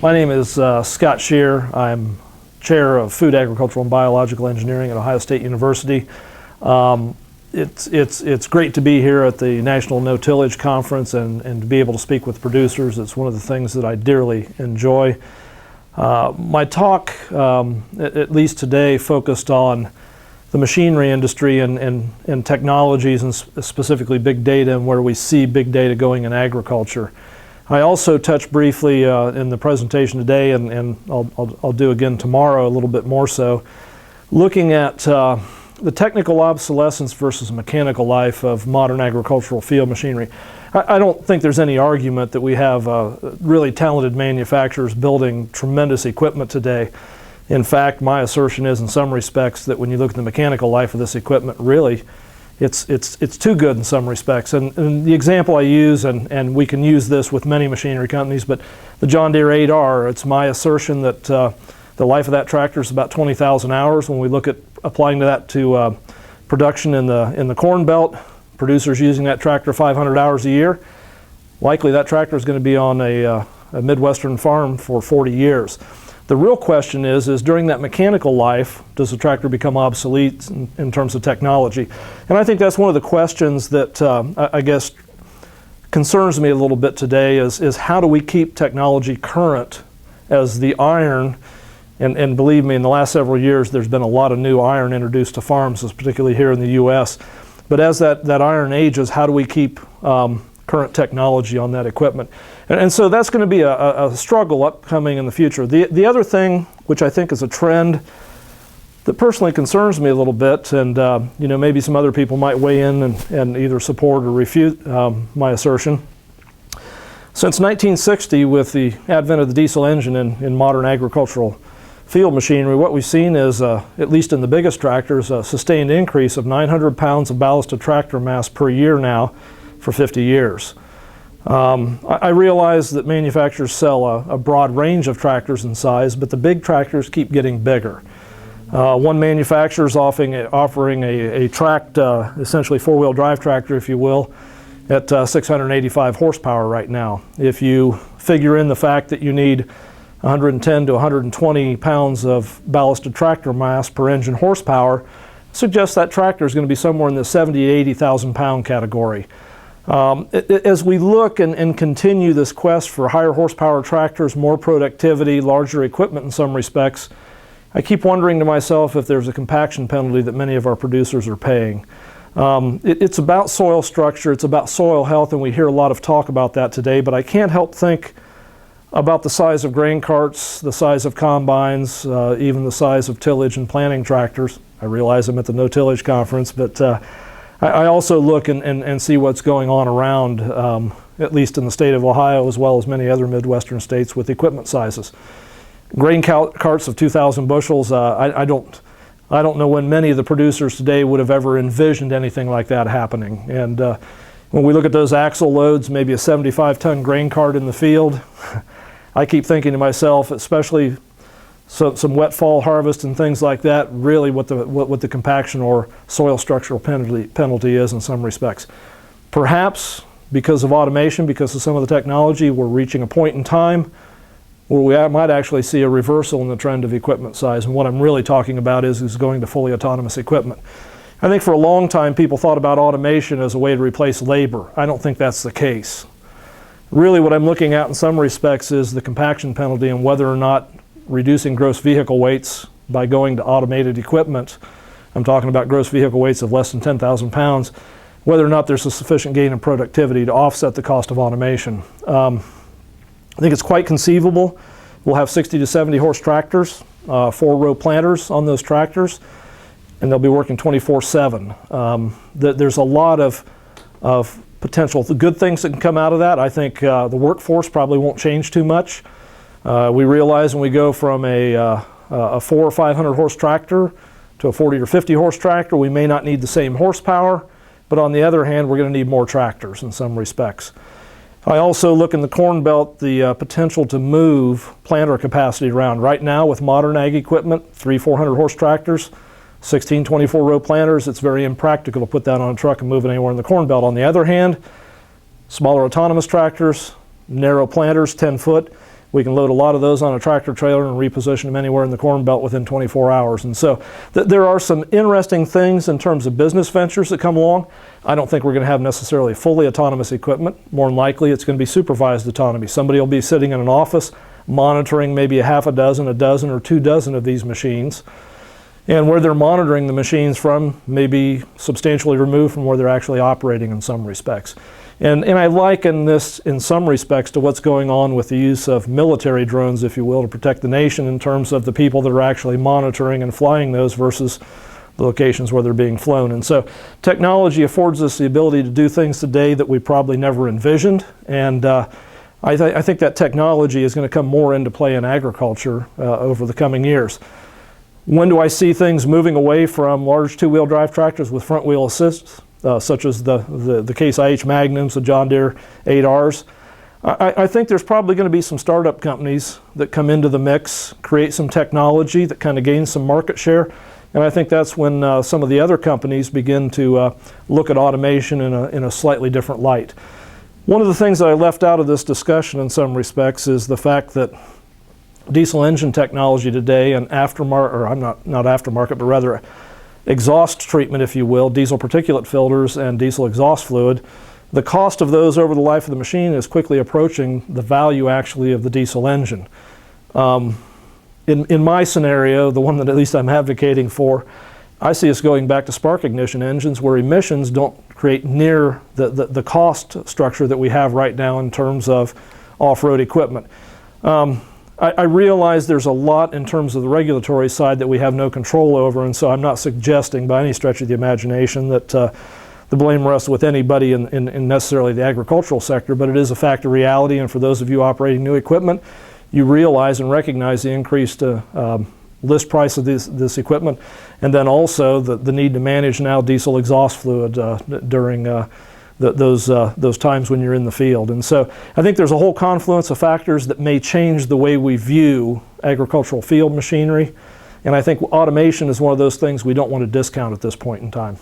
My name is Scott Shear. I'm Chair of Food, Agricultural, and Biological Engineering at Ohio State University. It's great to be here at the National No-Tillage Conference and to be able to speak with producers. It's one of the things that I dearly enjoy. My talk, at least today, focused on the machinery industry and technologies, and specifically big data, and where we see big data going in agriculture. I also touched briefly in the presentation today, and I'll do again tomorrow a little bit more so, looking at the technical obsolescence versus mechanical life of modern agricultural field machinery. I don't think there's any argument that we have really talented manufacturers building tremendous equipment today. In fact, my assertion is in some respects that when you look at the mechanical life of this equipment, really, it's too good in some respects. And the example I use, and we can use this with many machinery companies, but the John Deere 8R, it's my assertion that the life of that tractor is about 20,000 hours. When we look at applying that to production in the Corn Belt, producers using that tractor 500 hours a year, likely that tractor is going to be on a Midwestern farm for 40 years. The real question is during that mechanical life, does the tractor become obsolete in terms of technology? And I think that's one of the questions that I guess concerns me a little bit today is how do we keep technology current as the iron, and believe me, in the last several years there's been a lot of new iron introduced to farms, particularly here in the U.S. But as that iron ages, how do we keep current technology on that equipment? And so that's going to be a struggle upcoming in the future. The other thing, which I think is a trend that personally concerns me a little bit, and maybe some other people might weigh in and either support or refute my assertion. Since 1960, with the advent of the diesel engine in modern agricultural field machinery, what we've seen is, at least in the biggest tractors, a sustained increase of 900 pounds of ballasted tractor mass per year now for 50 years. I realize that manufacturers sell a broad range of tractors in size, but the big tractors keep getting bigger. One manufacturer is offering a tracked, essentially four-wheel drive tractor, if you will, at 685 horsepower right now. If you figure in the fact that you need 110 to 120 pounds of ballasted tractor mass per engine horsepower, suggests that tractor is going to be somewhere in the 70,000 to 80,000 pound category. As we look and continue this quest for higher horsepower tractors, more productivity, larger equipment in some respects, I keep wondering to myself if there's a compaction penalty that many of our producers are paying. It's about soil structure, it's about soil health, and we hear a lot of talk about that today, but I can't help think about the size of grain carts, the size of combines, even the size of tillage and planting tractors. I realize I'm at the No-Tillage Conference, but I also look and see what's going on around, at least in the state of Ohio, as well as many other Midwestern states, with equipment sizes. Grain carts of 2,000 bushels, I don't know when many of the producers today would have ever envisioned anything like that happening. And when we look at those axle loads, maybe a 75-ton grain cart in the field, I keep thinking to myself, especially some wet fall harvest and things like that, really what the compaction or soil structural penalty is in some respects. Perhaps because of automation, because of some of the technology, we're reaching a point in time where we might actually see a reversal in the trend of equipment size. And what I'm really talking about is going to fully autonomous equipment. I think for a long time people thought about automation as a way to replace labor. I don't think that's the case. Really what I'm looking at in some respects is the compaction penalty and whether or not reducing gross vehicle weights by going to automated equipment, I'm talking about gross vehicle weights of less than 10,000 pounds, whether or not there's a sufficient gain in productivity to offset the cost of automation. I think it's quite conceivable. We'll have 60 to 70 horse tractors, 4-row planters on those tractors, and they'll be working 24/7. There's a lot of potential good things that can come out of that. I think the workforce probably won't change too much. We realize when we go from a 400 or 500 horse tractor to a 40 or 50 horse tractor, we may not need the same horsepower, but on the other hand, we're going to need more tractors in some respects. I also look in the Corn Belt the potential to move planter capacity around. Right now with modern ag equipment, 300-400 horse tractors, 16 24-row planters, it's very impractical to put that on a truck and move it anywhere in the Corn Belt. On the other hand, smaller autonomous tractors, narrow planters, 10 foot, We can load a lot of those on a tractor trailer and reposition them anywhere in the Corn Belt within 24 hours. And so there are some interesting things in terms of business ventures that come along. I don't think we're going to have necessarily fully autonomous equipment. More than likely, it's going to be supervised autonomy. Somebody will be sitting in an office monitoring maybe a dozen or 2 dozen of these machines. And where they're monitoring the machines from may be substantially removed from where they're actually operating in some respects. And I liken this in some respects to what's going on with the use of military drones, if you will, to protect the nation in terms of the people that are actually monitoring and flying those versus the locations where they're being flown. And so technology affords us the ability to do things today that we probably never envisioned. And I think that technology is going to come more into play in agriculture over the coming years. When do I see things moving away from large 2-wheel drive tractors with front wheel assists? Such as the Case IH Magnums, the John Deere 8Rs. I think there's probably going to be some startup companies that come into the mix, create some technology that kind of gains some market share, and I think that's when some of the other companies begin to look at automation in a slightly different light. One of the things that I left out of this discussion in some respects is the fact that diesel engine technology today and aftermarket, or not aftermarket, but rather exhaust treatment, if you will, diesel particulate filters and diesel exhaust fluid, the cost of those over the life of the machine is quickly approaching the value actually of the diesel engine. In my scenario, the one that at least I'm advocating for, I see us going back to spark ignition engines where emissions don't create near the cost structure that we have right now in terms of off-road equipment. I realize there's a lot in terms of the regulatory side that we have no control over, and so I'm not suggesting by any stretch of the imagination that the blame rests with anybody in necessarily the agricultural sector, but it is a fact of reality, and for those of you operating new equipment, you realize and recognize the increased list price of this equipment, and then also the need to manage now diesel exhaust fluid during those times when you're in the field. And so I think there's a whole confluence of factors that may change the way we view agricultural field machinery. And I think automation is one of those things we don't want to discount at this point in time.